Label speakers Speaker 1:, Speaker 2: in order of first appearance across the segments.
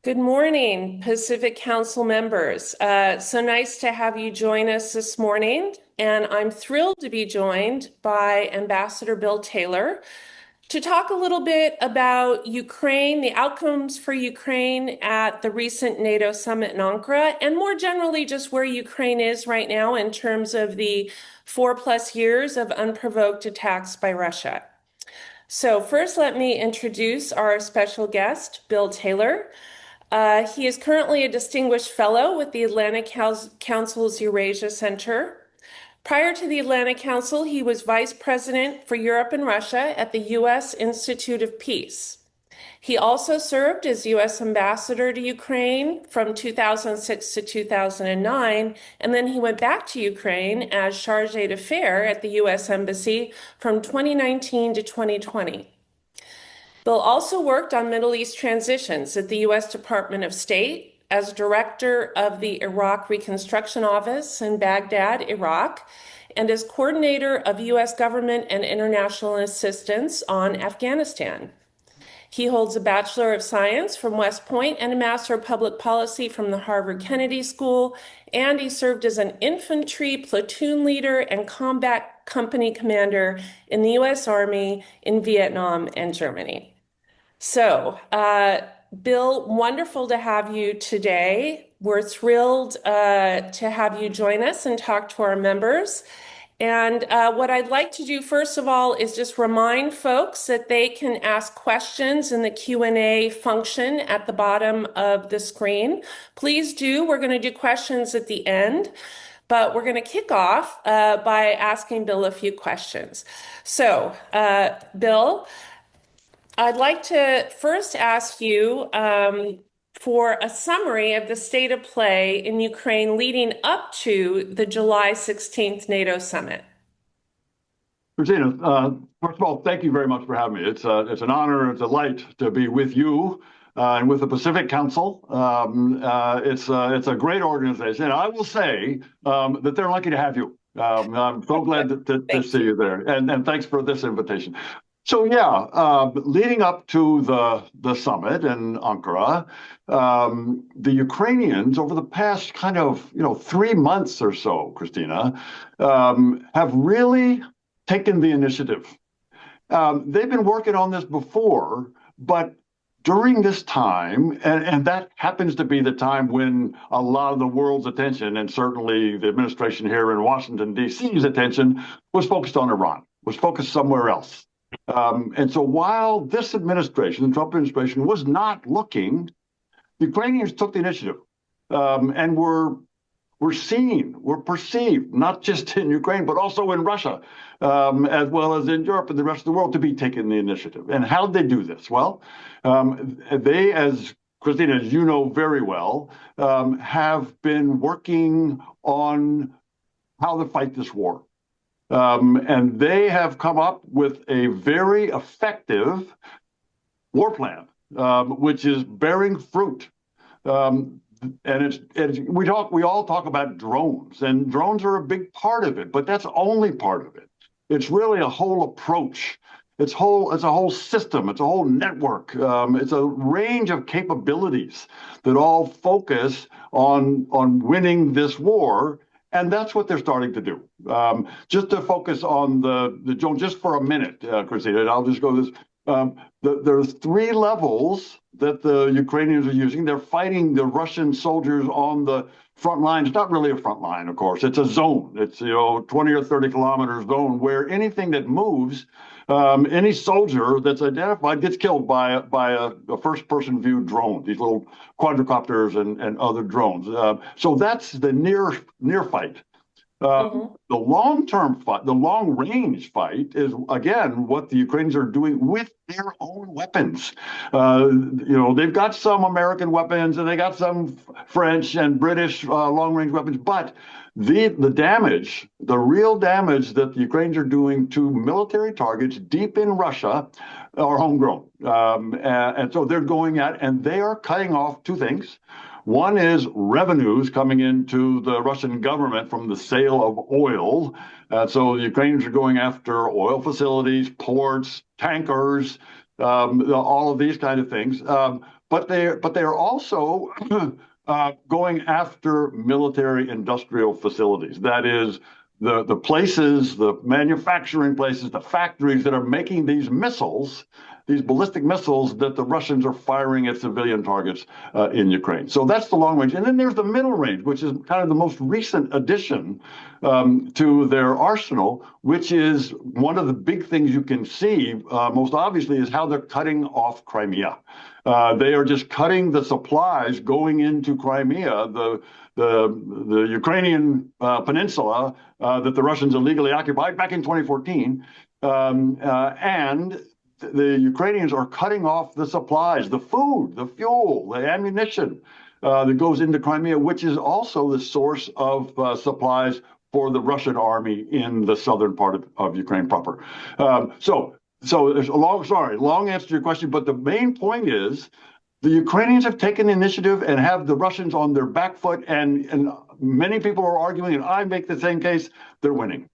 Speaker 1: Good morning, Pacific Council members. So nice to have you join us this morning. And I'm thrilled to be joined by Ambassador Bill Taylor to talk a little bit about Ukraine, the outcomes for Ukraine at the recent NATO summit in Ankara, and more generally, just where Ukraine is right now in terms of the 4+ years of unprovoked attacks by Russia. So first, let me introduce our special guest, Bill Taylor. He is currently a distinguished fellow with the Atlantic Council's Eurasia Center. Prior to the Atlantic Council, he was vice president for Europe and Russia at the U.S. Institute of Peace. He also served as U.S. ambassador to Ukraine from 2006 to 2009, and then he went back to Ukraine as chargé d'affaires at the U.S. Embassy from 2019 to 2020. Bill also worked on Middle East transitions at the U.S. Department of State as director of the Iraq Reconstruction Office in Baghdad, Iraq, and as coordinator of U.S. government and international assistance on Afghanistan. He holds a Bachelor of Science from West Point and a Master of Public Policy from the Harvard Kennedy School, and he served as an infantry platoon leader and combat company commander in the U.S. Army in Vietnam and Germany. So, Bill, wonderful to have you today. We're thrilled to have you join us and talk to our members. And what I'd like to do, first of all, is just remind folks that they can ask questions in the Q&A function at the bottom of the screen. Please do. We're going to do questions at the end, but we're going to kick off by asking Bill a few questions. So, Bill, I'd like to first ask you for a summary of the state of play in Ukraine leading up to the July 16th NATO summit.
Speaker 2: Kristina, first of all, thank you very much for having me. It's an honor and a delight to be with you and with the Pacific Council. It's a great organization. And I will say that they're lucky to have you. I'm so glad to see you there. And thanks for this invitation. So yeah, leading up to the summit in Ankara, the Ukrainians over the past kind of 3 months or so, Kristina, have really taken the initiative. They've been working on this before, but during this time, and that happens to be the time when a lot of the world's attention, and certainly the administration here in Washington, D.C.'s attention, was focused on Iran, was focused somewhere else. And so while this administration, the Trump administration, was not looking, the Ukrainians took the initiative and were seen, were perceived, not just in Ukraine, but also in Russia, as well as in Europe and the rest of the world, to be taking the initiative. And how did they do this? Well, they, as Kristina, as you know very well, have been working on how to fight this war. And they have come up with a very effective war plan, which is bearing fruit. And we all talk about drones, and drones are a big part of it, but that's only part of it. It's really a whole approach. It's a whole system. It's a whole network. It's a range of capabilities that all focus on winning this war. And that's what they're starting to do. Just to focus on the drone, just for a minute, Kristina, and I'll just go this. There's 3 levels that the Ukrainians are using. They're fighting the Russian soldiers on the front line. It's not really a front line, of course. It's a zone. It's 20 or 30 kilometer zone where anything that moves, any soldier that's identified gets killed by a first-person view drone. These little quadricopters and other drones. So that's the near fight. The long-term fight, the long-range fight, is again what the Ukrainians are doing with their own weapons. They've got some American weapons and they got some French and British long-range weapons, but the real damage that the Ukrainians are doing to military targets deep in Russia are homegrown, and so they're going at, and they are cutting off 2 things. One is revenues coming into the Russian government from the sale of oil. So the Ukrainians are going after oil facilities, ports, tankers, all of these kind of things. But they are also going after military industrial facilities. That is, the places, the manufacturing places, the factories that are making these missiles, these ballistic missiles that the Russians are firing at civilian targets in Ukraine. So that's the long range. And then there's the middle range, which is kind of the most recent addition to their arsenal, which is one of the big things you can see most obviously is how they're cutting off Crimea. They are just cutting the supplies going into Crimea, the Ukrainian peninsula that the Russians illegally occupied back in 2014. And the Ukrainians are cutting off the supplies, the food, the fuel, the ammunition that goes into Crimea, which is also the source of supplies for the Russian army in the southern part of Ukraine proper. So there's a long answer to your question, but the main point is the Ukrainians have taken initiative and have the Russians on their back foot, and many people are arguing, and I make the same case, they're winning.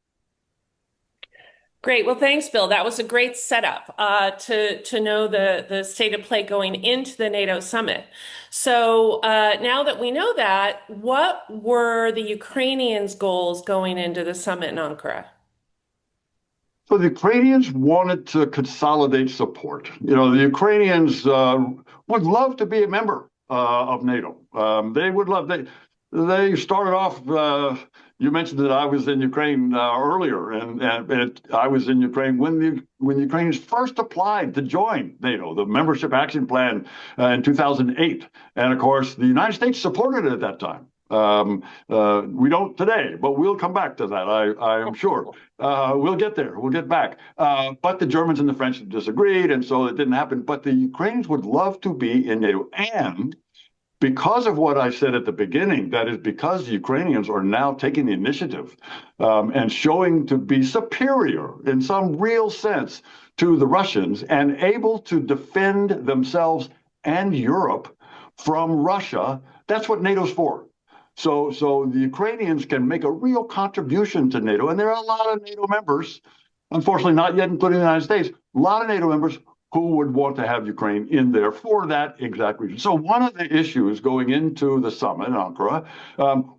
Speaker 1: Great. Well, thanks, Bill. That was a great setup to know the state of play going into the NATO summit. So now that we know that, what were the Ukrainians' goals going into the summit in Ankara?
Speaker 2: So the Ukrainians wanted to consolidate support. You know, the Ukrainians would love to be a member of NATO. They would love. They started off. You mentioned that I was in Ukraine earlier, and I was in Ukraine when the Ukrainians first applied to join NATO, the Membership Action Plan in 2008, and of course the United States supported it at that time. We don't today, but we'll come back to that. I am sure we'll get there. We'll get back. But the Germans and the French disagreed, and so it didn't happen. But the Ukrainians would love to be in NATO, and because of what I said at the beginning, that is because the Ukrainians are now taking the initiative and showing to be superior in some real sense to the Russians and able to defend themselves and Europe from Russia. That's what NATO's for. So the Ukrainians can make a real contribution to NATO, and there are a lot of NATO members, unfortunately not yet including the United States, a lot of NATO members who would want to have Ukraine in there for that exact reason. So one of the issues going into the summit in Ankara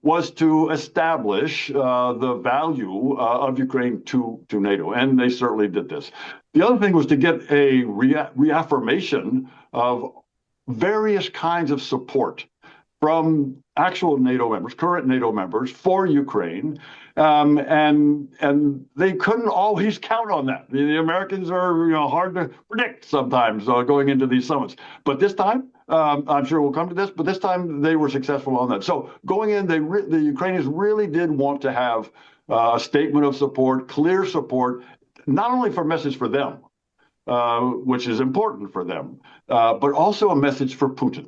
Speaker 2: was to establish the value of Ukraine to NATO, and they certainly did this. The other thing was to get a reaffirmation of various kinds of support from actual NATO members, current NATO members, for Ukraine, and they couldn't always count on that. The Americans are hard to predict sometimes going into these summits. But this time, I'm sure we'll come to this, but this time they were successful on that. So going in, the Ukrainians really did want to have a statement of support, clear support, not only for message for them, which is important for them, but also a message for Putin.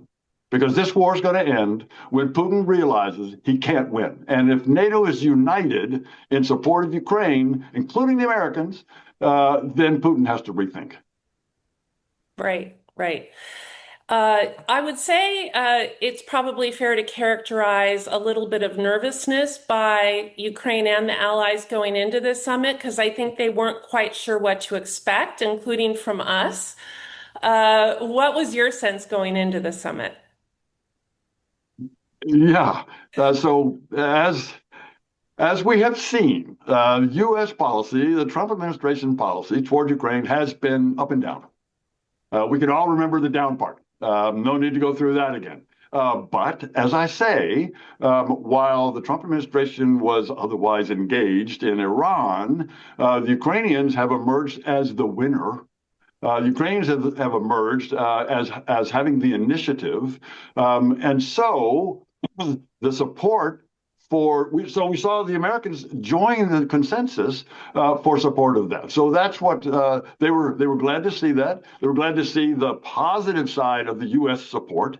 Speaker 2: Because this war is going to end when Putin realizes he can't win. And if NATO is united in support of Ukraine, including the Americans, then Putin has to rethink.
Speaker 1: Right. I would say it's probably fair to characterize a little bit of nervousness by Ukraine and the allies going into this summit, because I think they weren't quite sure what to expect, including from us. What was your sense going into the summit?
Speaker 2: Yeah. So as we have seen, U.S. policy, the Trump administration policy toward Ukraine has been up and down. We can all remember the down part. No need to go through that again. But as I say, while the Trump administration was otherwise engaged in Iran, the Ukrainians have emerged as the winner. Ukrainians have emerged as having the initiative, and so the support we saw the Americans join the consensus for support of that. So that's what they were glad to see that. They were glad to see the positive side of the U.S. support,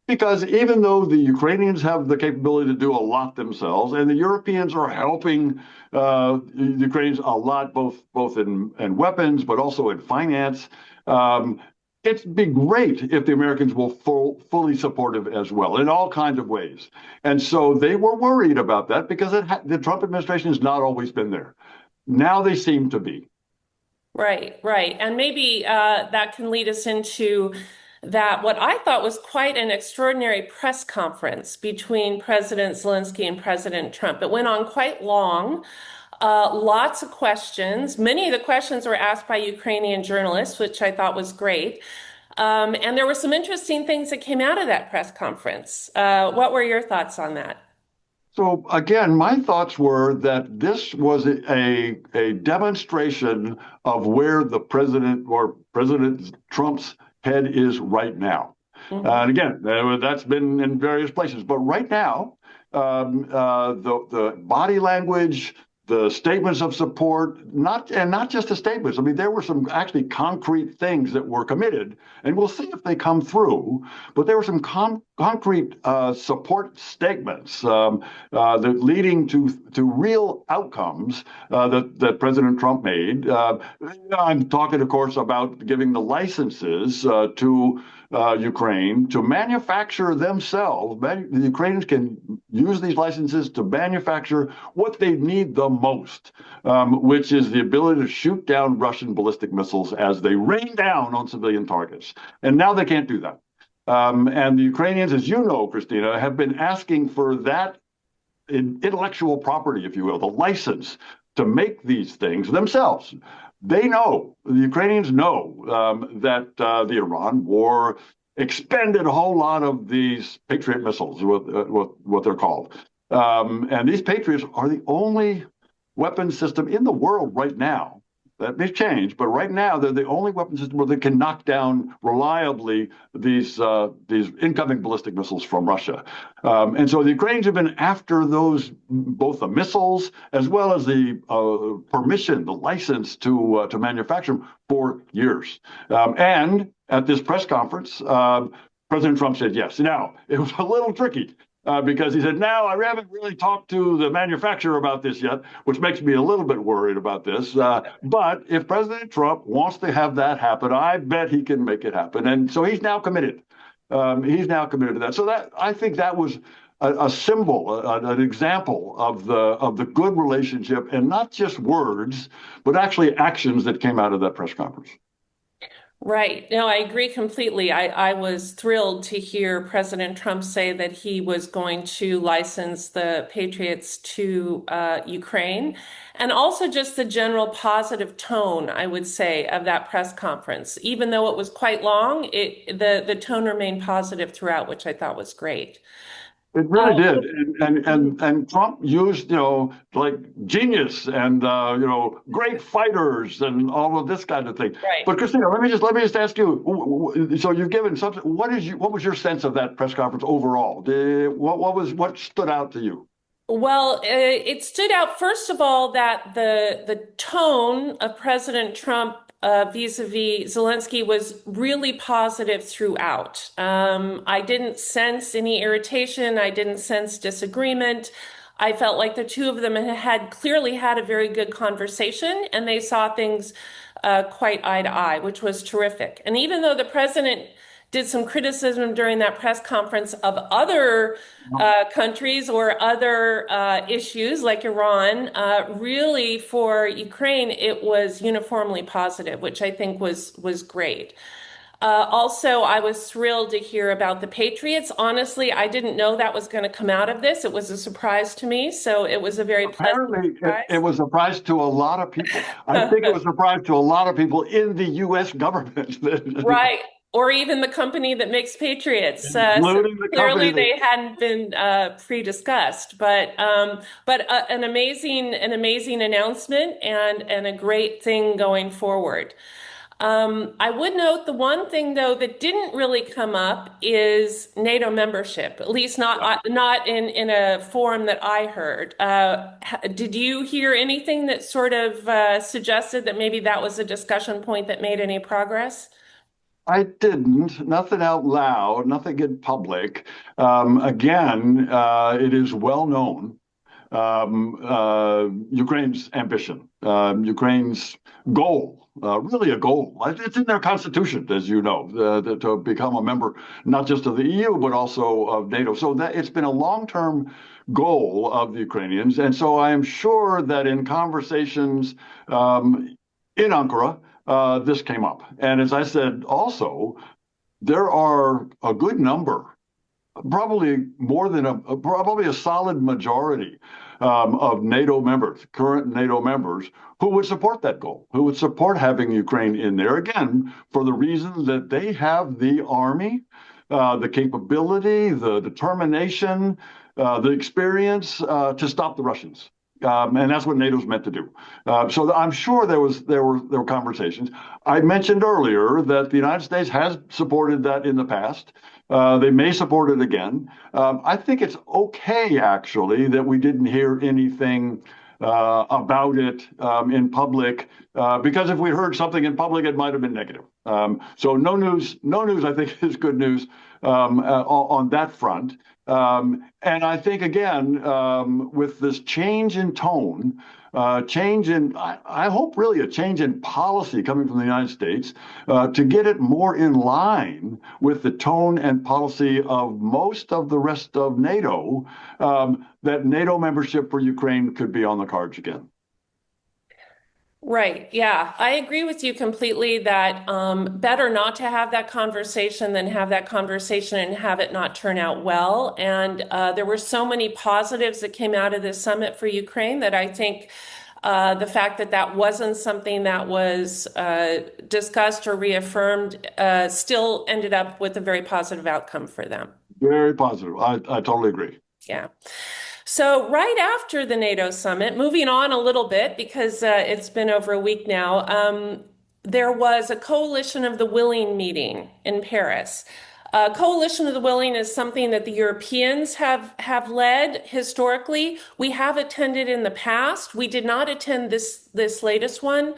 Speaker 2: because even though the Ukrainians have the capability to do a lot themselves, and the Europeans are helping the Ukrainians a lot, both in weapons, but also in finance, it'd be great if the Americans will fully supportive as well in all kinds of ways. And so they were worried about that because the Trump administration has not always been there. Now they seem to be.
Speaker 1: Right, right. And maybe that can lead us into that what I thought was quite an extraordinary press conference between President Zelensky and President Trump. It went on quite long. Lots of questions. Many of the questions were asked by Ukrainian journalists, which I thought was great. And there were some interesting things that came out of that press conference. What were your thoughts on that?
Speaker 2: So again, my thoughts were that this was a demonstration of where the president or President Trump's head is right now.
Speaker 1: Mhm.
Speaker 2: And again, that's been in various places, but right now, the body language, the statements of support, not just the statements. I mean, there were some actually concrete things that were committed, and we'll see if they come through. But there were some concrete support statements that leading to real outcomes that President Trump made. I'm talking, of course, about giving the licenses to Ukraine to manufacture themselves. The Ukrainians can use these licenses to manufacture what they need the most, which is the ability to shoot down Russian ballistic missiles as they rain down on civilian targets. And now they can't do that. And the Ukrainians, as you know, Kristina, have been asking for that intellectual property, if you will, the license to make these things themselves. They know, the Ukrainians know that the Iran war expended a whole lot of these Patriot missiles, what they're called. And these Patriots are the only weapon system in the world right now. That may change, but right now they're the only weapon system where they can knock down reliably these incoming ballistic missiles from Russia. And so the Ukrainians have been after those, both the missiles as well as the permission, the license to manufacture them for years. And at this press conference, President Trump said yes. Now, it was a little tricky because he said, now I haven't really talked to the manufacturer about this yet, which makes me a little bit worried about this. But if President Trump wants to have that happen, I bet he can make it happen. And so he's now committed. He's now committed to that. So that, I think that was a symbol, an example of the good relationship, and not just words, but actually actions that came out of that press conference.
Speaker 1: Right. No, I agree completely. I was thrilled to hear President Trump say that he was going to license the Patriots to Ukraine, and also just the general positive tone, I would say, of that press conference. Even though it was quite long, the tone remained positive throughout, which I thought was great.
Speaker 2: It really did, and Trump used like genius and great fighters and all of this kind of thing.
Speaker 1: Right.
Speaker 2: But Christina, let me just ask you. So you've given something. What was your sense of that press conference overall? What stood out to you?
Speaker 1: Well, it stood out, first of all, that the tone of President Trump vis-a-vis Zelensky was really positive throughout. I didn't sense any irritation. I didn't sense disagreement. I felt like the two of them had clearly had a very good conversation, and they saw things quite eye to eye, which was terrific. And even though the president did some criticism during that press conference of other countries or other issues like Iran, really for Ukraine, it was uniformly positive, which I think was great. Also, I was thrilled to hear about the Patriots. Honestly, I didn't know that was going to come out of this. It was a surprise to me, so it was a very pleasant
Speaker 2: Apparently,
Speaker 1: surprise.
Speaker 2: it was a surprise to a lot of people. I think it was a surprise to a lot of people in the U.S. government.
Speaker 1: Right. Or even the company that makes Patriots. So
Speaker 2: Including the company
Speaker 1: clearly
Speaker 2: that.
Speaker 1: they hadn't been pre-discussed, but an amazing announcement and a great thing going forward. I would note the one thing though that didn't really come up is NATO membership, at least not in a forum that I heard. Did you hear anything that sort of suggested that maybe that was a discussion point that made any progress?
Speaker 2: I didn't, nothing out loud, nothing in public. Again, it is well known, Ukraine's ambition, Ukraine's goal, really a goal. It's in their constitution, as you know, to become a member not just of the EU, but also of NATO. So that it's been a long-term goal of the Ukrainians. And so I am sure that in conversations, in Ankara, this came up. And as I said, also, there are a good number, probably more than probably a solid majority of NATO members, current NATO members, who would support that goal, who would support having Ukraine in there, again, for the reason that they have the army, the capability, the determination, the experience to stop the Russians. And that's what NATO's meant to do. So I'm sure there were conversations. I mentioned earlier that the United States has supported that in the past. They may support it again. I think it's okay, actually, that we didn't hear anything about it in public, because if we heard something in public, it might have been negative. So no news, I think, is good news on that front. And I think, again, with this change in tone, I hope really a change in policy coming from the United States to get it more in line with the tone and policy of most of the rest of NATO, that NATO membership for Ukraine could be on the cards again.
Speaker 1: Right. Yeah, I agree with you completely that better not to have that conversation than have that conversation and have it not turn out well. And there were so many positives that came out of this summit for Ukraine that I think the fact that that wasn't something that was discussed or reaffirmed still ended up with a very positive outcome for them.
Speaker 2: Very positive. I totally agree.
Speaker 1: Yeah. So right after the NATO summit, moving on a little bit because it's been over a week now, there was a Coalition of the Willing meeting in Paris. Coalition of the Willing is something that the Europeans have led historically. We have attended in the past. We did not attend this latest one.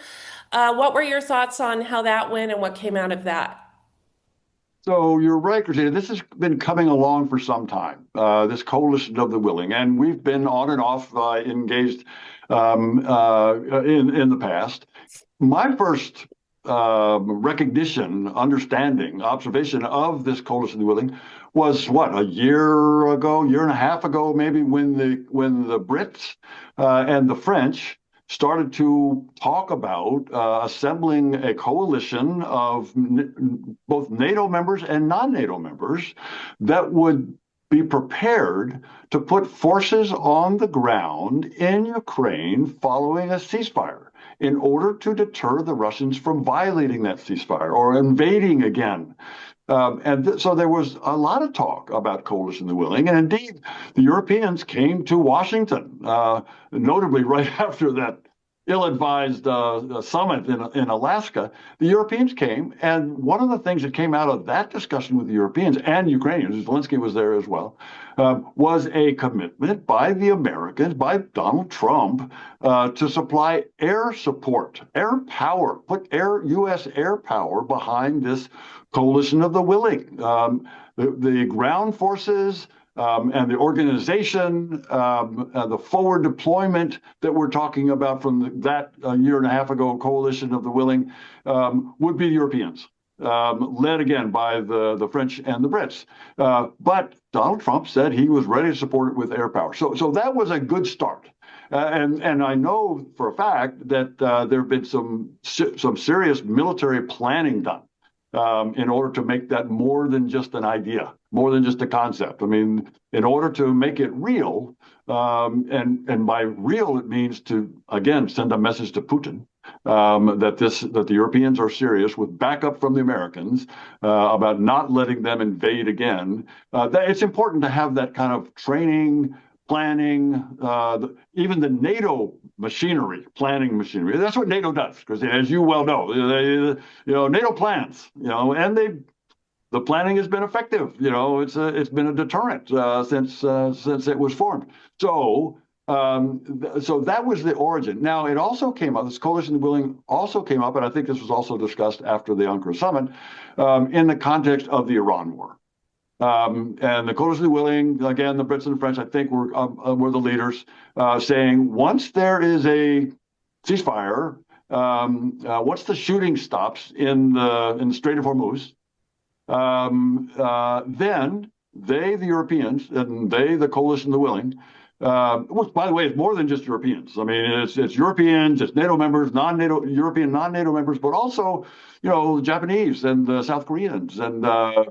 Speaker 1: What were your thoughts on how that went and what came out of that?
Speaker 2: So you're right, Kristina. This has been coming along for some time, this Coalition of the Willing, and we've been on and off engaged in the past. My first recognition, understanding, observation of this Coalition of the Willing was what, a year and a half ago, maybe, when the Brits and the French started to talk about assembling a coalition of both NATO members and non-NATO members that would be prepared to put forces on the ground in Ukraine following a ceasefire in order to deter the Russians from violating that ceasefire or invading again. So there was a lot of talk about Coalition of the Willing, and indeed, the Europeans came to Washington, notably right after that ill-advised summit in Alaska. The Europeans came, and one of the things that came out of that discussion with the Europeans and Ukrainians, Zelensky was there as well, was a commitment by the Americans, by Donald Trump, to supply air support, air power, put U.S. air power behind this Coalition of the Willing. The ground forces and the organization, the forward deployment that we're talking about from that year and a half ago Coalition of the Willing would be the Europeans, led again by the French and the Brits. But Donald Trump said he was ready to support it with air power. So that was a good start. And I know for a fact that there have been some serious military planning done in order to make that more than just an idea, more than just a concept. I mean, in order to make it real, and by real it means to, again, send a message to Putin that the Europeans are serious with backup from the Americans about not letting them invade again. That it's important to have that kind of training, planning, even the NATO machinery, planning machinery. That's what NATO does, because as you well know, NATO plans, and the planning has been effective. It's been a deterrent since it was formed. So that was the origin. Now it also came up. This Coalition of the Willing also came up, and I think this was also discussed after the Ankara summit in the context of the Iran war. And the Coalition of the Willing, again, the Brits and the French, I think, were the leaders, saying once there is a ceasefire, once the shooting stops in the Strait of Hormuz, then the Europeans, and the Coalition of the Willing, which, by the way, is more than just Europeans. I mean, it's Europeans, it's NATO members, non-NATO, European non-NATO members, but also, the Japanese and the South Koreans and,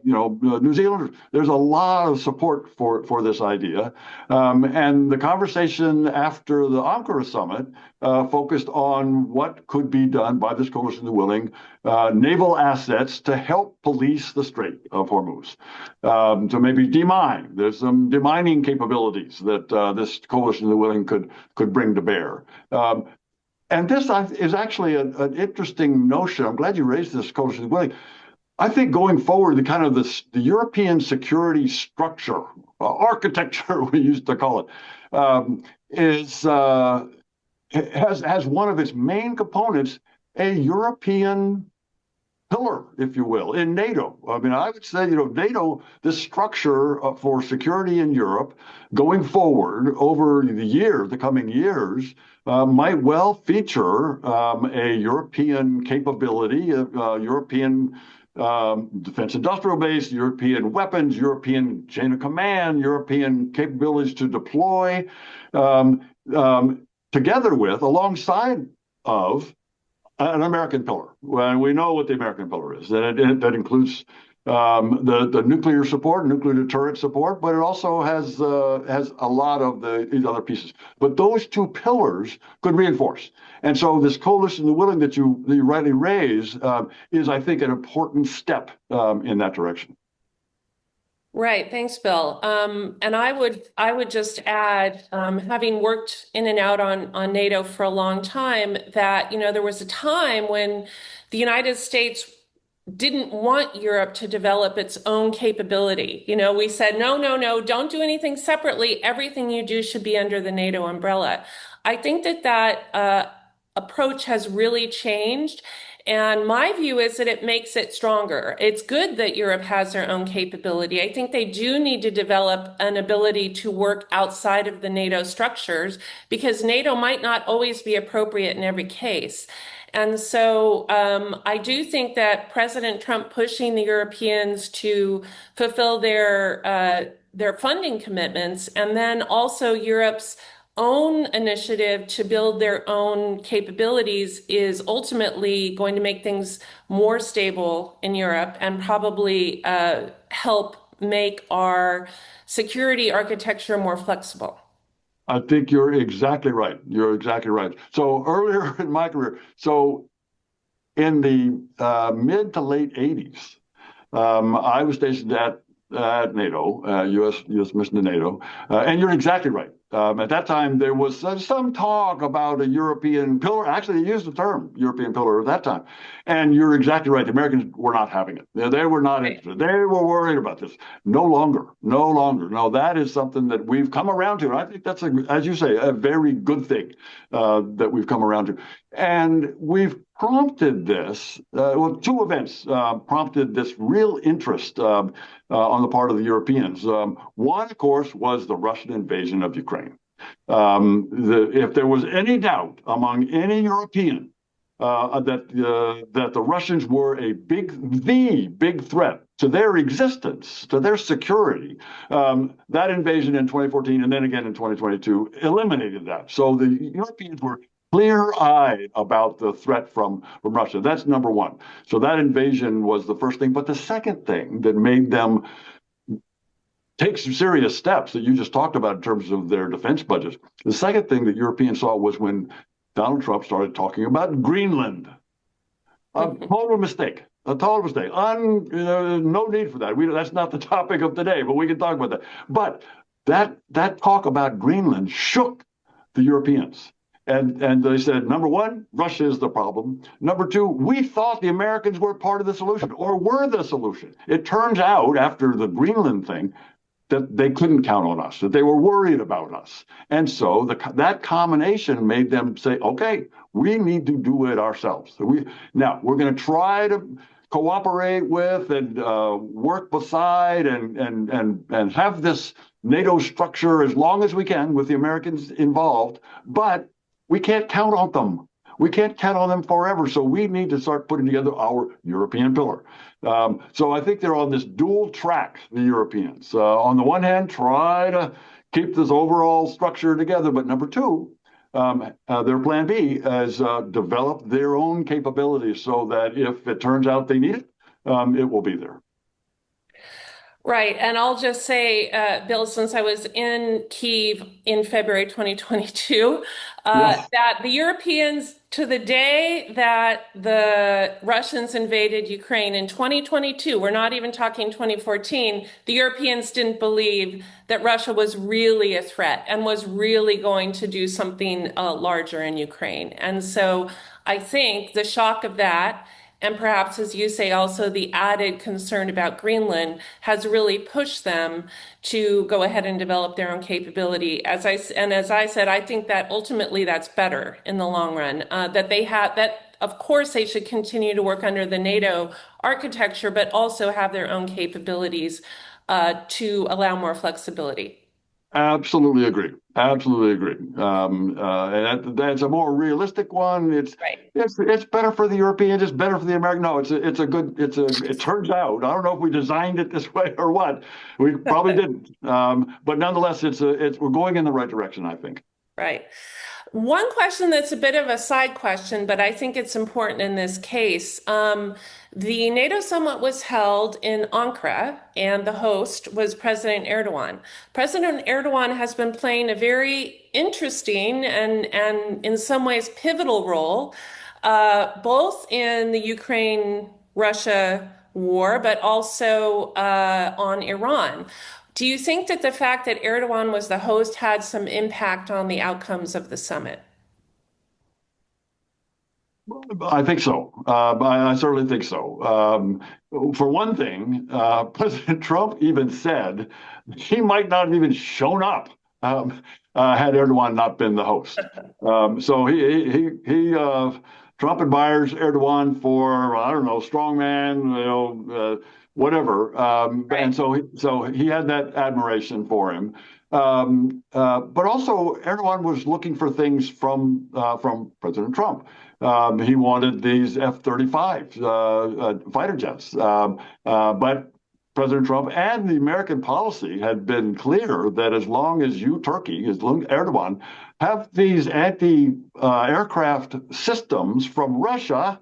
Speaker 2: New Zealanders. There's a lot of support for this idea. And the conversation after the Ankara summit focused on what could be done by this coalition of the willing, naval assets to help police the Strait of Hormuz, to maybe demine. There's some demining capabilities that this coalition of the willing could bring to bear. And this is actually an interesting notion. I'm glad you raised this, coalition of the willing. I think going forward, the European security structure, architecture, we used to call it, has one of its main components a European pillar, if you will, in NATO. I mean, I would say, NATO, this structure for security in Europe going forward over the coming years, might well feature a European capability, a European defense industrial base, European weapons, European chain of command, European capabilities to deploy, together with, alongside of, an American pillar. And we know what the American pillar is. That includes the nuclear support, nuclear deterrent support, but it also has a lot of these other pieces. But those two pillars could reinforce. And so this coalition of the willing that you rightly raise is, I think, an important step in that direction.
Speaker 1: Right. Thanks, Bill. And I would just add, having worked in and out on NATO for a long time, that, there was a time when the United States didn't want Europe to develop its own capability. We said, no, don't do anything separately. Everything you do should be under the NATO umbrella. I think that approach has really changed. And my view is that it makes it stronger. It's good that Europe has their own capability. I think they do need to develop an ability to work outside of the NATO structures, because NATO might not always be appropriate in every case. And so I do think that President Trump pushing the Europeans to fulfill their funding commitments, and then also Europe's own initiative to build their own capabilities, is ultimately going to make things more stable in Europe and probably help make our security architecture more flexible.
Speaker 2: I think you're exactly right. You're exactly right. So earlier in my career, in the mid to late 80s, I was stationed at NATO, U.S. mission to NATO, and you're exactly right. At that time, there was some talk about a European pillar. Actually, they used the term European pillar at that time. And you're exactly right. The Americans were not having it. They were not interested. They were worried about this. No longer. No, that is something that we've come around to. And I think that's, as you say, a very good thing that we've come around to. And we've prompted this, two events prompted this real interest on the part of the Europeans. One, of course, was the Russian invasion of Ukraine. If there was any doubt among any European that the Russians were the big threat to their existence, to their security, that invasion in 2014 and then again in 2022 eliminated that. So the Europeans were clear-eyed about the threat from Russia. That's number one. So that invasion was the first thing. But the second thing that made them take some serious steps that you just talked about in terms of their defense budgets, the second thing that Europeans saw was when Donald Trump started talking about Greenland. A total mistake. A total mistake. No need for that. That's not the topic of today, but we can talk about that. But that talk about Greenland shook the Europeans. And they said, number one, Russia is the problem. Number two, we thought the Americans were part of the solution, or were the solution. It turns out, after the Greenland thing, that they couldn't count on us, that they were worried about us. And so that combination made them say, okay, we need to do it ourselves. Now, we're going to try to cooperate with and work beside and have this NATO structure as long as we can with the Americans involved, but we can't count on them. We can't count on them forever. So we need to start putting together our European pillar. So I think they're on this dual track, the Europeans. On the one hand, try to keep this overall structure together. But number two, their plan B is develop their own capabilities so that if it turns out they need it, it will be there.
Speaker 1: Right. And I'll just say, Bill, since I was in Kyiv in February 2022,
Speaker 2: Yes.
Speaker 1: that the Europeans, to the day that the Russians invaded Ukraine in 2022, we're not even talking 2014, the Europeans didn't believe that Russia was really a threat and was really going to do something larger in Ukraine. And so I think the shock of that, and perhaps, as you say, also the added concern about Greenland has really pushed them to go ahead and develop their own capability. As I said, I think that ultimately that's better in the long run. That they have that. Of course, they should continue to work under the NATO architecture, but also have their own capabilities to allow more flexibility.
Speaker 2: Absolutely agree. Absolutely agree. And that's a more realistic one.
Speaker 1: Right.
Speaker 2: It's better for the Europeans. It's better for the American. No, it turns out. I don't know if we designed it this way or what. We probably didn't. But nonetheless, we're going in the right direction, I think.
Speaker 1: Right. One question that's a bit of a side question, but I think it's important in this case. The NATO summit was held in Ankara, and the host was President Erdogan. President Erdogan has been playing a very interesting and in some ways pivotal role, both in the Ukraine-Russia war, but also on Iran. Do you think that the fact that Erdogan was the host had some impact on the outcomes of the summit?
Speaker 2: I think so. I certainly think so. For one thing, President Trump even said he might not have even shown up had Erdogan not been the host. Trump admires Erdogan for, I don't know, strongman, whatever.
Speaker 1: Right.
Speaker 2: And so he had that admiration for him. But also Erdogan was looking for things from President Trump. He wanted these F-35 fighter jets, but President Trump and the American policy had been clear that as long as Erdogan, have these anti-aircraft systems from Russia,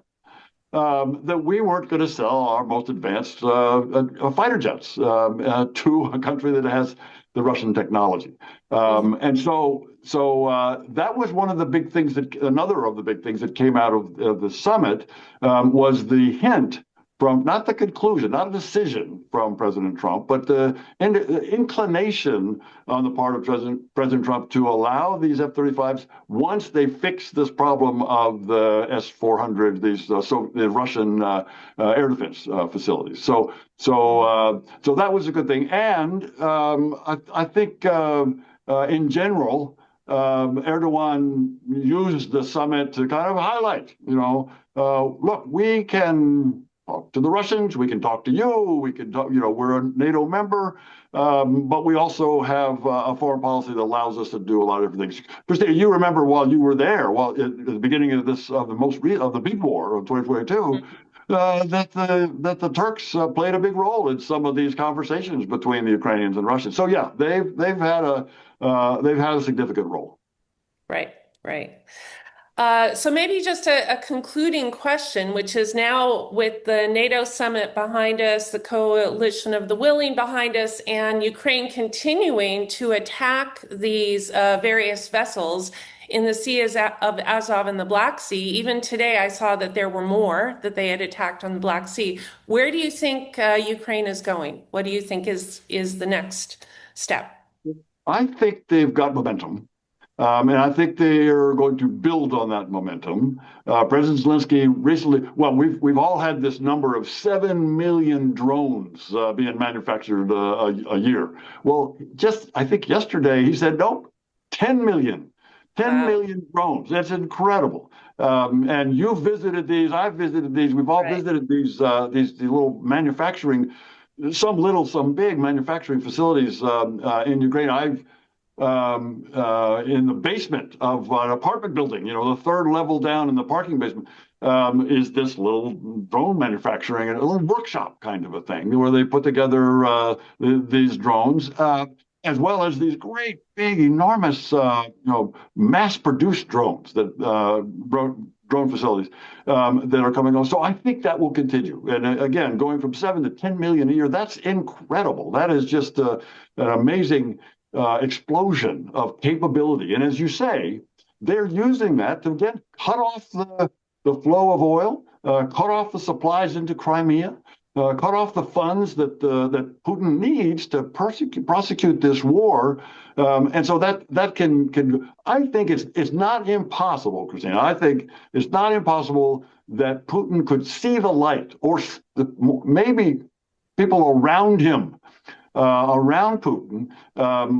Speaker 2: that we weren't going to sell our most advanced fighter jets to a country that has the Russian technology. And so that was another of the big things that came out of the summit was the hint from, not the conclusion, not a decision from President Trump, but the inclination on the part of President Trump to allow these F-35s once they fix this problem of the S-400, the Russian air defense facilities. So that was a good thing, and I think in general, Erdogan used the summit to kind of highlight, look, we can talk to the Russians, we can talk to you, we can talk, we're a NATO member, but we also have a foreign policy that allows us to do a lot of different things. Kristina, you remember while you were there, at the beginning of the big war of 2022, that the Turks played a big role in some of these conversations between the Ukrainians and Russians. So yeah, they've had a significant role.
Speaker 1: Right, right. So maybe just a concluding question, which is now with the NATO summit behind us, the coalition of the willing behind us, and Ukraine continuing to attack these various vessels in the Sea of Azov and the Black Sea. Even today, I saw that there were more that they had attacked on the Black Sea. Where do you think Ukraine is going? What do you think is the next step?
Speaker 2: I think they've got momentum. And I think they are going to build on that momentum. President Zelensky recently, we've all had this number of 7 million drones being manufactured a year. Well, I think yesterday he said, nope, 10 million. 10 million drones. That's incredible. And you've visited these, I've visited these, we've all visited these little manufacturing, some big manufacturing facilities in Ukraine. I've in the basement of an apartment building, the third level down in the parking basement, is this little drone manufacturing and a little workshop kind of a thing where they put together these drones. as well as these great, big, enormous, mass-produced drones that drone facilities that are coming on. So I think that will continue. And again, going from 7 to 10 million a year, that's incredible. That is just an amazing explosion of capability. And as you say, they're using that to, again, cut off the flow of oil, cut off the supplies into Crimea, cut off the funds that Putin needs to prosecute this war, and so that can I think it's not impossible, Kristina. I think it's not impossible that Putin could see the light, or maybe people around him, around Putin,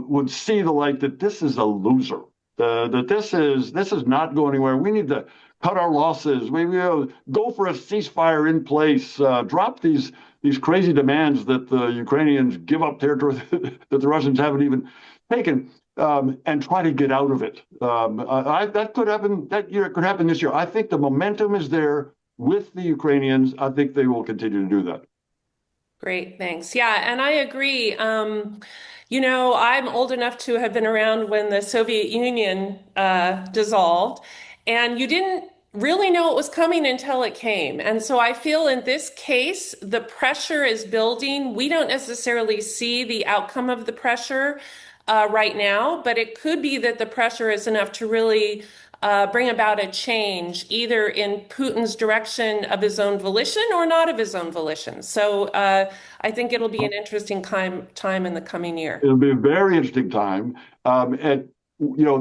Speaker 2: would see the light that this is a loser, that this is not going anywhere. We need to cut our losses. We go for a ceasefire in place. Drop these crazy demands that the Ukrainians give up territory that the Russians haven't even taken, and try to get out of it. That could happen. That year, it could happen this year. I think the momentum is there with the Ukrainians. I think they will continue to do that.
Speaker 1: Great, thanks. Yeah, and I agree. I'm old enough to have been around when the Soviet Union dissolved, and you didn't really know it was coming until it came. And so I feel in this case, the pressure is building. We don't necessarily see the outcome of the pressure right now, but it could be that the pressure is enough to really bring about a change, either in Putin's direction of his own volition or not of his own volition. So I think it'll be an interesting time in the coming year.
Speaker 2: It'll be a very interesting time. And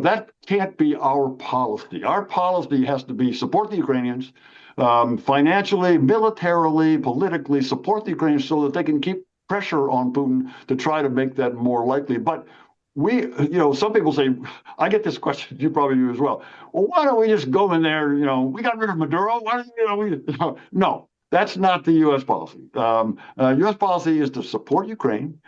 Speaker 2: that can't be our policy. Our policy has to be support the Ukrainians financially, militarily, politically, support the Ukrainians so that they can keep pressure on Putin to try to make that more likely. But some people say, I get this question, you probably do as well. Well, why don't we just go in there? We got rid of Maduro. Why don't No, that's not the U.S. policy. U.S. policy is to support Ukraine,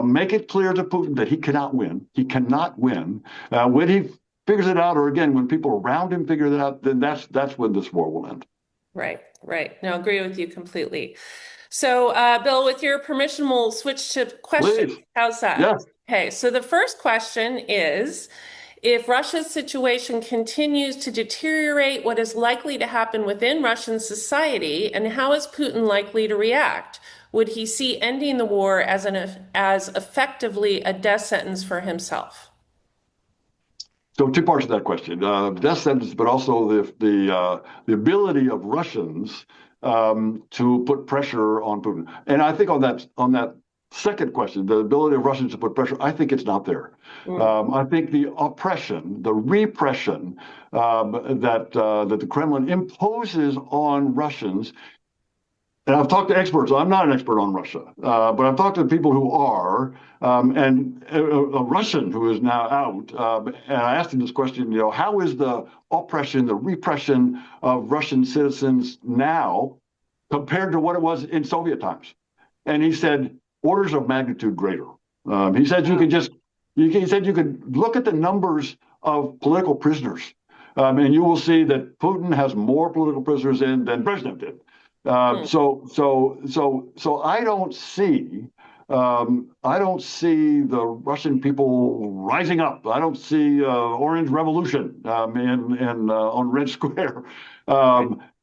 Speaker 2: make it clear to Putin that he cannot win. He cannot win. When he figures it out, or again, when people around him figure it out, then that's when this war will end.
Speaker 1: Right. No, agree with you completely. So, Bill, with your permission, we'll switch to questions.
Speaker 2: Please.
Speaker 1: How's that?
Speaker 2: Yes.
Speaker 1: Okay, so the first question is, if Russia's situation continues to deteriorate, what is likely to happen within Russian society, and how is Putin likely to react? Would he see ending the war as effectively a death sentence for himself?
Speaker 2: So two parts of that question: death sentence, but also the ability of Russians to put pressure on Putin. And I think on that second question, the ability of Russians to put pressure, I think it's not there. I think the oppression, the repression that the Kremlin imposes on Russians, and I've talked to experts. I'm not an expert on Russia, but I've talked to people who are, and a Russian who is now out, and I asked him this question, how is the oppression, the repression of Russian citizens now compared to what it was in Soviet times? And he said, orders of magnitude greater. He said he said you could look at the numbers of political prisoners, and you will see that Putin has more political prisoners in than Brezhnev did. So I don't see the Russian people rising up. I don't see Orange Revolution on Red Square.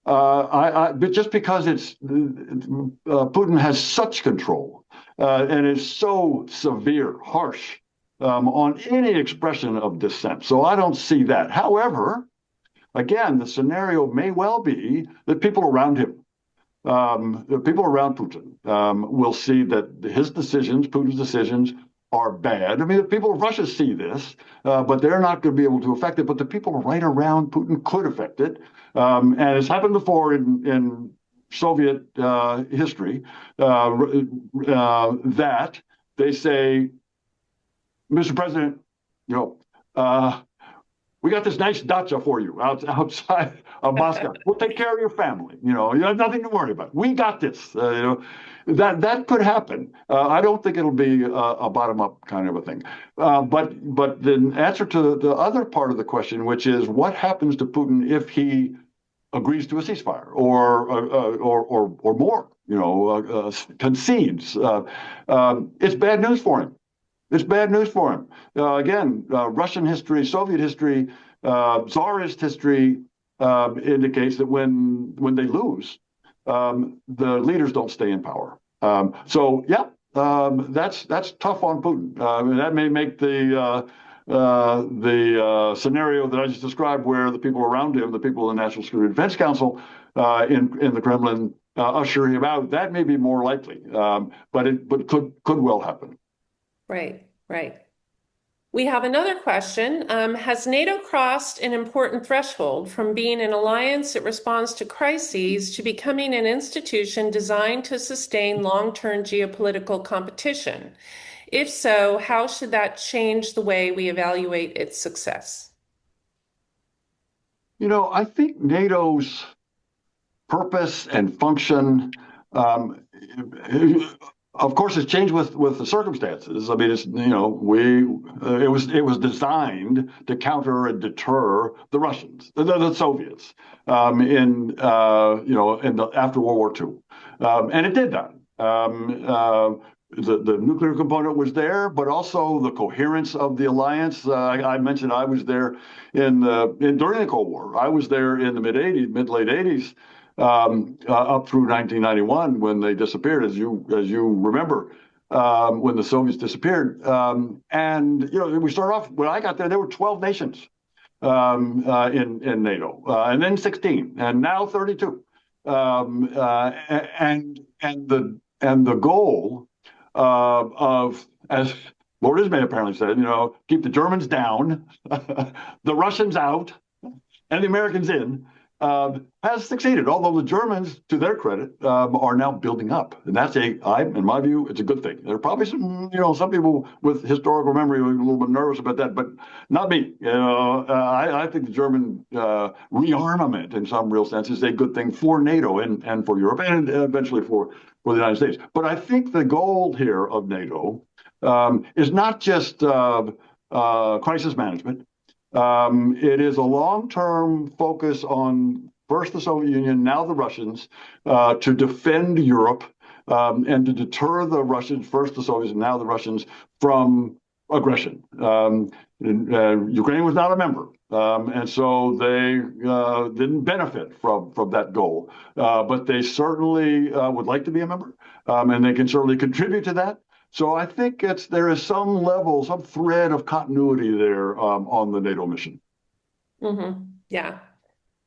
Speaker 2: But just because Putin has such control and is so severe, harsh on any expression of dissent. So I don't see that. However, again, the scenario may well be that people around him, the people around Putin, will see that Putin's decisions, are bad. I mean, the people of Russia see this, but they're not going to be able to affect it. But the people right around Putin could affect it, and it's happened before in Soviet history, that they say, Mr. President, we got this nice dacha for you outside of Moscow. We'll take care of your family. You have nothing to worry about. We got this. That could happen. I don't think it'll be a bottom-up kind of a thing. But the answer to the other part of the question, which is what happens to Putin if he agrees to a ceasefire or more, concedes, it's bad news for him. It's bad news for him. Again, Russian history, Soviet history, Tsarist history indicates that when they lose, the leaders don't stay in power. So yeah, that's tough on Putin. That may make the scenario that I just described, where the people around him, the people in the National Security and Defense Council in the Kremlin, usher him out, that may be more likely, but could well happen.
Speaker 1: Right, right. We have another question. Has NATO crossed an important threshold from being an alliance that responds to crises to becoming an institution designed to sustain long-term geopolitical competition? If so, how should that change the way we evaluate its success?
Speaker 2: I think NATO's purpose and function, of course, it's changed with the circumstances. I mean, it's it was designed to counter and deter the Russians, the Soviets, in after World War II, and it did that. The nuclear component was there, but also the coherence of the alliance. I mentioned I was there during the Cold War. I was there in the mid late 80s, up through 1991 when they disappeared, as you remember, when the Soviets disappeared. And we started off when I got there were 12 nations in NATO, and then 16, and now 32. And the goal of, as Lord Ismay apparently said, keep the Germans down, the Russians out, and the Americans in, has succeeded. Although the Germans, to their credit, are now building up, and that's in my view, it's a good thing. There are probably some people with historical memory who are a little bit nervous about that, but not me. I think the German rearmament, in some real sense, is a good thing for NATO and for Europe, and eventually for the United States. But I think the goal here of NATO is not just crisis management. It is a long-term focus on first the Soviet Union, now the Russians, to defend Europe and to deter the Russians, first the Soviets and now the Russians, from aggression. Ukraine was not a member, and so they didn't benefit from that goal. But they certainly would like to be a member, and they can certainly contribute to that. So I think there is some level, some thread of continuity there on the NATO mission.
Speaker 1: Mm-hmm. Yeah.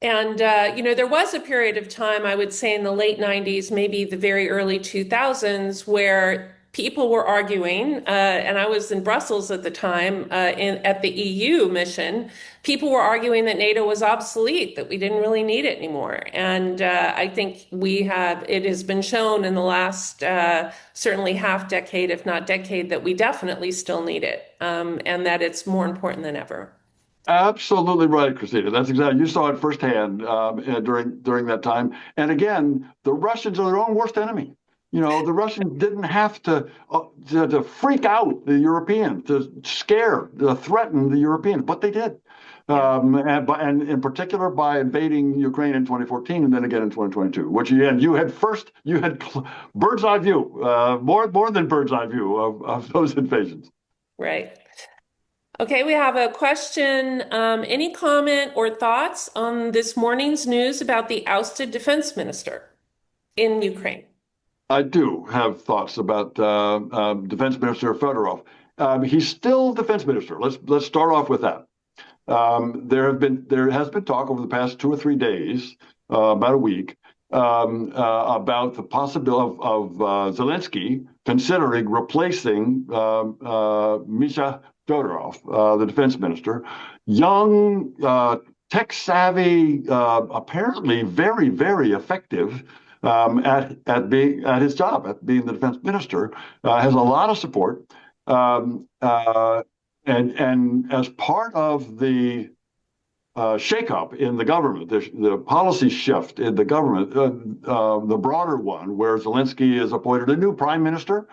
Speaker 1: And, there was a period of time, I would say in the late 90s, maybe the very early 2000s, where people were arguing, and I was in Brussels at the time at the EU mission, people were arguing that NATO was obsolete, that we didn't really need it anymore. And I think it has been shown in the last certainly half decade, if not decade, that we definitely still need it, and that it's more important than ever.
Speaker 2: Absolutely right, Kristina. That's exactly, you saw it firsthand during that time. And again, the Russians are their own worst enemy. The Russians didn't have to freak out the Europeans, to threaten the Europeans, but they did. And in particular by invading Ukraine in 2014 and then again in 2022, which you had bird's eye view, more than bird's eye view of those invasions.
Speaker 1: Right. Okay, we have a question. Any comment or thoughts on this morning's news about the ousted defense minister in Ukraine?
Speaker 2: I do have thoughts about Defense Minister Fedorov. He's still defense minister. Let's start off with that. There has been talk over the past 2 or 3 days, about a week, about the possibility of Zelensky considering replacing Misha Fedorov, the defense minister, young, tech-savvy, apparently very, very effective at his job, at being the defense minister, has a lot of support, and as part of the shakeup in the government, the policy shift in the government, the broader one, where Zelensky has appointed a new prime minister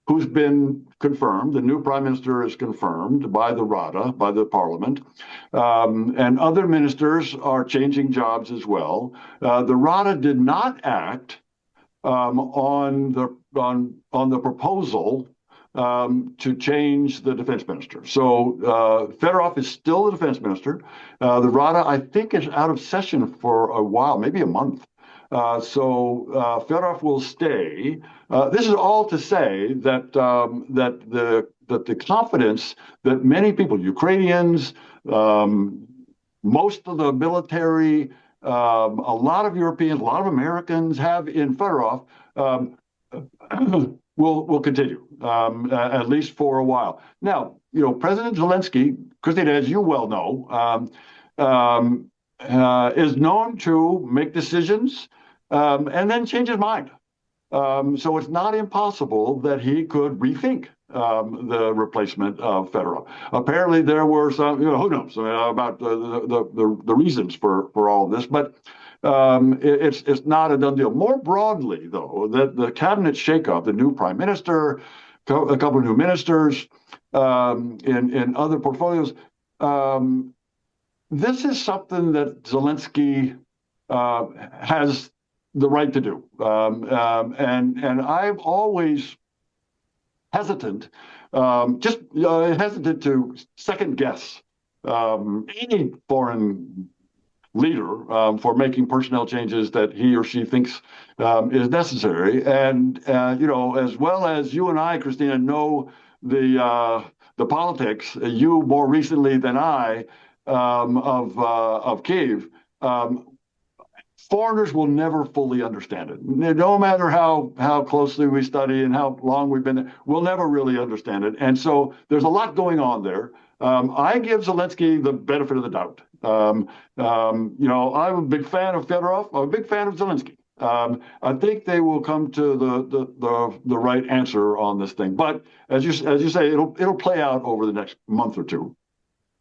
Speaker 2: who's been confirmed. The new prime minister is confirmed by the Rada, by the parliament, and other ministers are changing jobs as well. The Rada did not act on the proposal to change the defense minister. So Fedorov is still the defense minister. The Rada, I think, is out of session for a while, maybe a month. So Fedorov will stay. This is all to say that the confidence that many people, Ukrainians, most of the military, a lot of Europeans, a lot of Americans have in Fedorov will continue, at least for a while. Now, President Zelensky, Kristina, as you well know, is known to make decisions and then change his mind. So it's not impossible that he could rethink the replacement of Fedorov. Apparently, there were some, who knows about the reasons for all of this, but it's not a done deal. More broadly, though, the cabinet shakeup, the new prime minister, a couple of new ministers in other portfolios, this is something that Zelensky has the right to do. And I'm always hesitant, hesitant to second guess any foreign leader for making personnel changes that he or she thinks is necessary. And as well as you and I, Kristina, know the politics, you more recently than I, of Kyiv. Foreigners will never fully understand it. No matter how closely we study and how long we've been there, we'll never really understand it. And so there's a lot going on there. I give Zelensky the benefit of the doubt. I'm a big fan of Fedorov. I'm a big fan of Zelensky. I think they will come to the right answer on this thing. But as you say, it'll play out over the next month or two.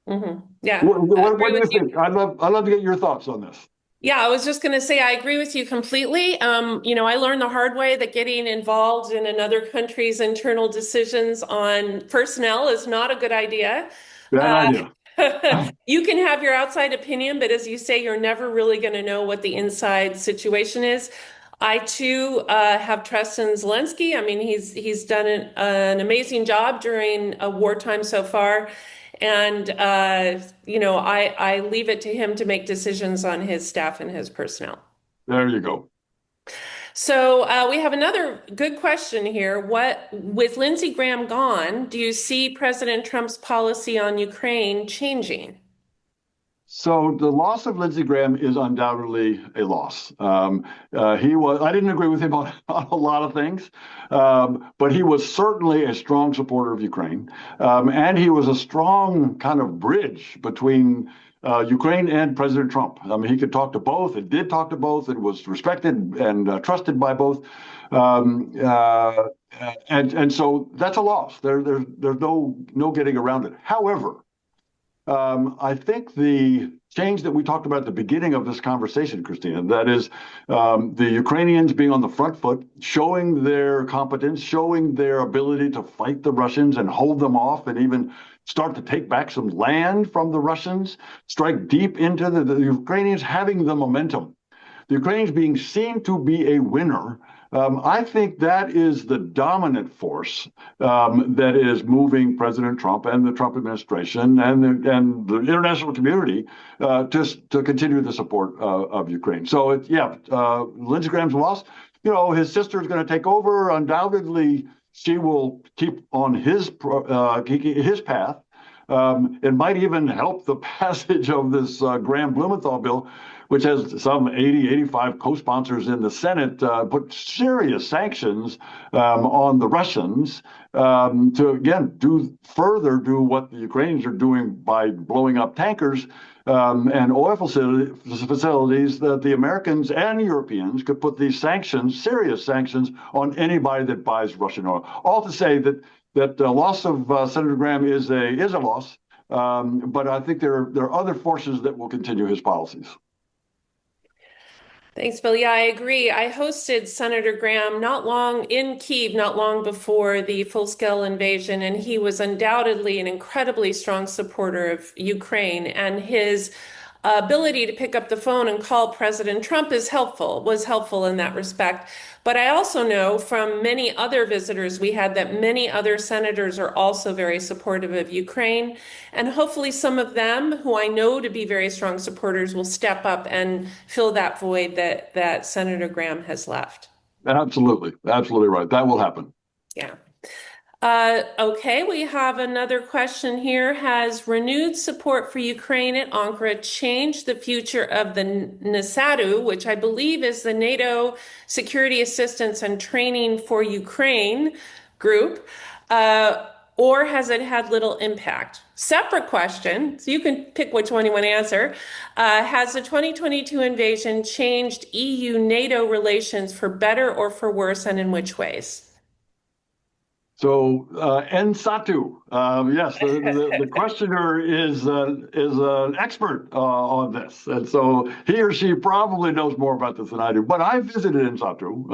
Speaker 1: Mm-hmm. Yeah.
Speaker 2: What do you think? I'd love to get your thoughts on this.
Speaker 1: Yeah, I was just going to say, I agree with you completely. I learned the hard way that getting involved in another country's internal decisions on personnel is not a good idea.
Speaker 2: Bad idea.
Speaker 1: You can have your outside opinion, but as you say, you're never really going to know what the inside situation is. I too have trust in Zelensky. I mean, he's done an amazing job during a wartime so far. And, I leave it to him to make decisions on his staff and his personnel.
Speaker 2: There you go.
Speaker 1: So we have another good question here. With Lindsey Graham gone, do you see President Trump's policy on Ukraine changing?
Speaker 2: So the loss of Lindsey Graham is undoubtedly a loss. I didn't agree with him on a lot of things, but he was certainly a strong supporter of Ukraine. And he was a strong kind of bridge between Ukraine and President Trump. I mean, he could talk to both and did talk to both and was respected and trusted by both. And so that's a loss. There's no getting around it. However, I think the change that we talked about at the beginning of this conversation, Kristina, that is the Ukrainians being on the front foot, showing their competence, showing their ability to fight the Russians and hold them off and even start to take back some land from the Russians, strike deep into the Ukrainians having the momentum. The Ukrainians being seen to be a winner. I think that is the dominant force that is moving President Trump and the Trump administration and the international community to continue the support of Ukraine. So, Lindsey Graham's lost. His sister is going to take over. Undoubtedly, she will keep on his path. It might even help the passage of this Graham-Blumenthal bill, which has some 85 co-sponsors in the Senate, put serious sanctions on the Russians to, again, do what the Ukrainians are doing by blowing up tankers and oil facilities, that the Americans and Europeans could put these sanctions, serious sanctions, on anybody that buys Russian oil. All to say that the loss of Senator Graham is a loss, but I think there are other forces that will continue his policies.
Speaker 1: Thanks, Bill. Yeah, I agree. I hosted Senator Graham in Kyiv not long before the full-scale invasion, and he was undoubtedly an incredibly strong supporter of Ukraine. And his ability to pick up the phone and call President Trump was helpful in that respect. But I also know from many other visitors we had that many other senators are also very supportive of Ukraine. And hopefully some of them, who I know to be very strong supporters, will step up and fill that void that Senator Graham has left.
Speaker 2: Absolutely. Absolutely right. That will happen.
Speaker 1: Yeah. Okay, we have another question here. Has renewed support for Ukraine at Ankara changed the future of the NATO, which I believe is the NATO Security Assistance and Training for Ukraine group, or has it had little impact? Separate question, so you can pick which one you want to answer. Has the 2022 invasion changed EU-NATO relations for better or for worse, and in which ways?
Speaker 2: So, Ensatu, yes, the questioner is an expert on this, and so he or she probably knows more about this than I do. But I visited Ensatu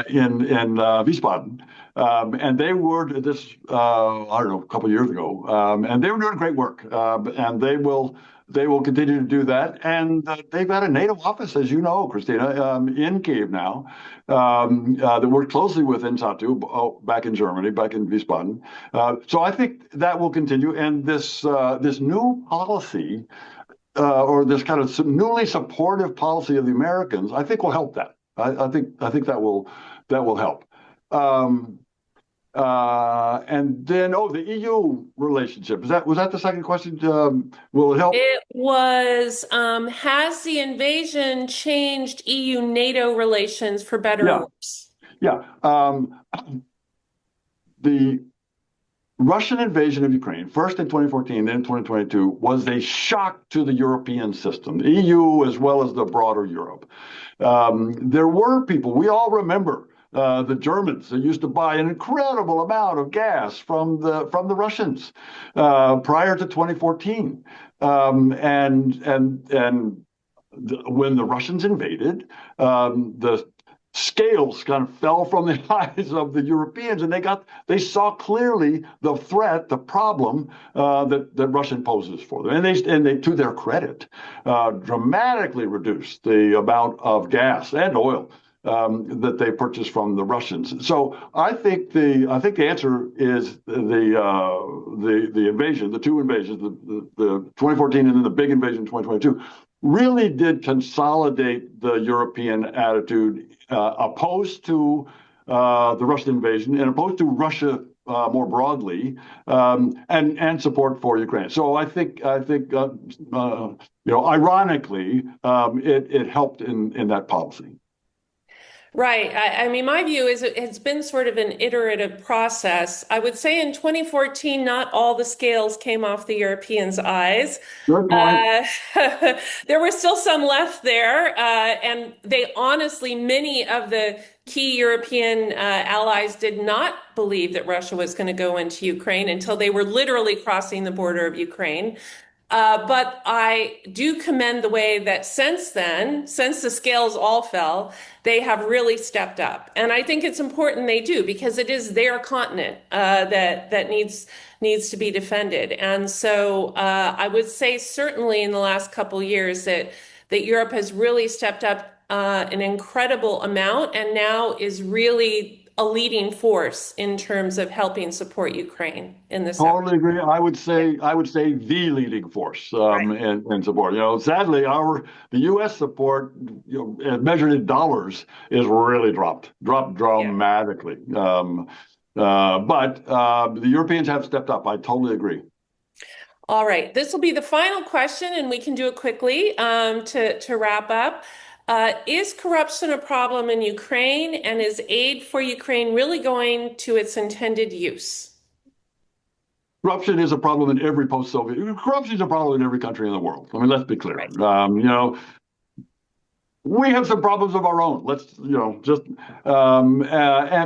Speaker 2: in Wiesbaden, and they were this I don't know, a couple of years ago, and they were doing great work, and they will continue to do that. And they've got a NATO office, as you know, Kristina, in Kyiv now, that worked closely with Ensatu back in Germany, back in Wiesbaden. So I think that will continue. And this new policy, or this kind of newly supportive policy of the Americans, I think will help that. I think that will help. And then, the EU relationship. Was that the second question? Will it help?
Speaker 1: It was, has the invasion changed EU-NATO relations for better or worse?
Speaker 2: Yeah. The Russian invasion of Ukraine, first in 2014, then in 2022, was a shock to the European system, the EU as well as the broader Europe. There were people, we all remember, the Germans that used to buy an incredible amount of gas from the Russians prior to 2014, when the Russians invaded, the scales kind of fell from the eyes of the Europeans, and they saw clearly the threat, the problem that Russia poses for them, and they, to their credit, dramatically reduced the amount of gas and oil that they purchased from the Russians. So I think the answer is the invasion, the two invasions, the 2014 and then the big invasion in 2022, really did consolidate the European attitude opposed to the Russian invasion and opposed to Russia more broadly, and support for Ukraine. So I think ironically, it helped in that policy.
Speaker 1: Right. I mean, my view is it's been sort of an iterative process. I would say in 2014, not all the scales came off the Europeans' eyes.
Speaker 2: Good point.
Speaker 1: There were still some left there. And many of the key European allies did not believe that Russia was going to go into Ukraine until they were literally crossing the border of Ukraine. But I do commend the way that since then, since the scales all fell, they have really stepped up. And I think it's important they do, because it is their continent that needs to be defended. And so I would say certainly in the last couple of years that Europe has really stepped up an incredible amount and now is really a leading force in terms of helping support Ukraine in this.
Speaker 2: Totally agree. I would say the leading force in support. Sadly, the U.S. support, measured in dollars, is really dropped dramatically. But the Europeans have stepped up. I totally agree.
Speaker 1: All right, this will be the final question, and we can do it quickly to wrap up. Is corruption a problem in Ukraine, and is aid for Ukraine really going to its intended use?
Speaker 2: Corruption is a problem in every post-Soviet. Corruption is a problem in every country in the world. I mean, let's be clear. Right. We have some problems of our own.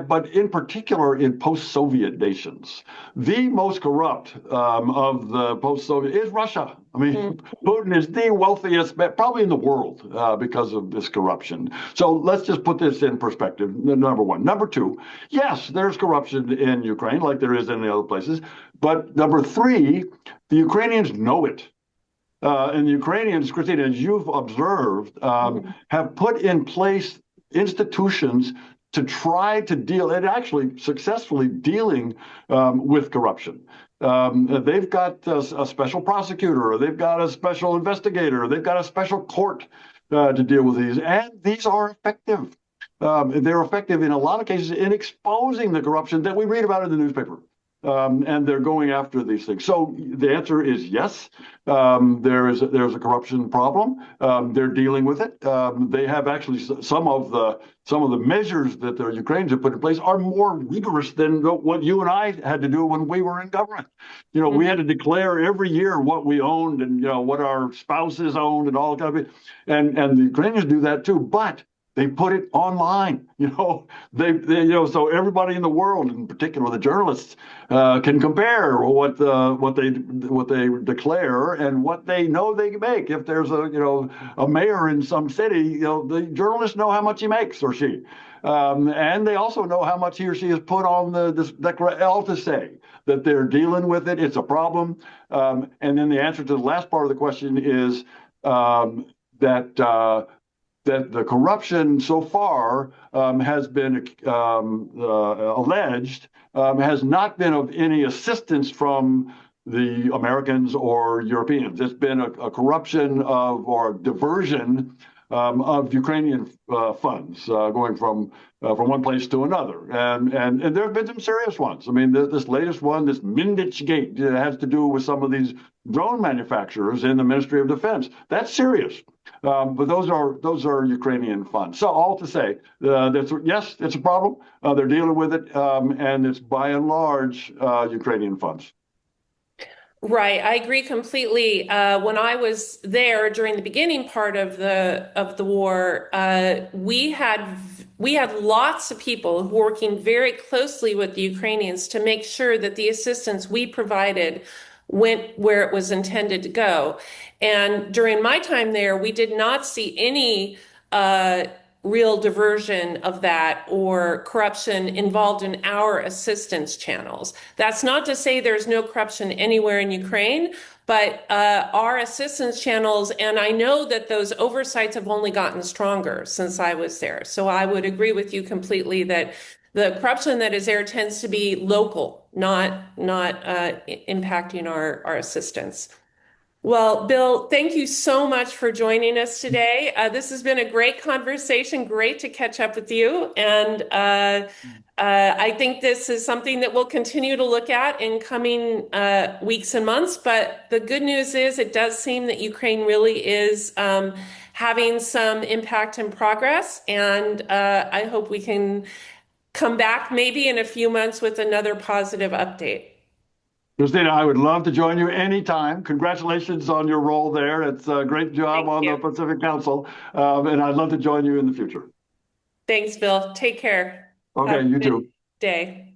Speaker 2: But in particular in post-Soviet nations, the most corrupt of the post-Soviet is Russia. I mean, Putin is the wealthiest, probably in the world, because of this corruption. So let's just put this in perspective, number one. Number two, yes, there's corruption in Ukraine like there is in the other places. But number three, the Ukrainians know it. And the Ukrainians, Kristina, as you've observed, have put in place institutions to try to deal, and actually successfully dealing with corruption. They've got a special prosecutor, or they've got a special investigator, or they've got a special court to deal with these, and these are effective. They're effective in a lot of cases in exposing the corruption that we read about in the newspaper. And they're going after these things. So the answer is yes. There's a corruption problem. They're dealing with it. They have actually some of the measures that the Ukrainians have put in place are more rigorous than what you and I had to do when we were in government. We had to declare every year what we owned and what our spouses owned and all that kind of thing. And the Ukrainians do that too, but they put it online, so everybody in the world, in particular the journalists, can compare what they declare and what they know they make. If there's a mayor in some city, the journalists know how much he makes, or she, and they also know how much he or she has put on this declaration, all to say that they're dealing with it. It's a problem, and then the answer to the last part of the question is that the corruption so far has been alleged has not been of any assistance from the Americans or Europeans. It's been a corruption or diversion of Ukrainian funds going from one place to another, and there have been some serious ones. I mean, this latest one, this Mindich Gate, has to do with some of these drone manufacturers in the Ministry of Defense. That's serious. But those are Ukrainian funds. So all to say, yes, it's a problem. They're dealing with it, and it's by and large Ukrainian funds.
Speaker 1: Right, I agree completely. When I was there during the beginning part of the war, we had lots of people working very closely with the Ukrainians to make sure that the assistance we provided went where it was intended to go. And during my time there, we did not see any real diversion of that or corruption involved in our assistance channels. That's not to say there's no corruption anywhere in Ukraine, but our assistance channels, and I know that those oversights have only gotten stronger since I was there. So I would agree with you completely that the corruption that is there tends to be local, not impacting our assistance. Well, Bill, thank you so much for joining us today. This has been a great conversation, great to catch up with you. And I think this is something that we'll continue to look at in coming weeks and months. But the good news is it does seem that Ukraine really is having some impact and progress. And I hope we can come back maybe in a few months with another positive update.
Speaker 2: Kristina, I would love to join you anytime. Congratulations on your role there. It's a great job on the Pacific Council, and I'd love to join you in the future.
Speaker 1: Thanks, Bill. Take care.
Speaker 2: Okay, you too.
Speaker 1: Day.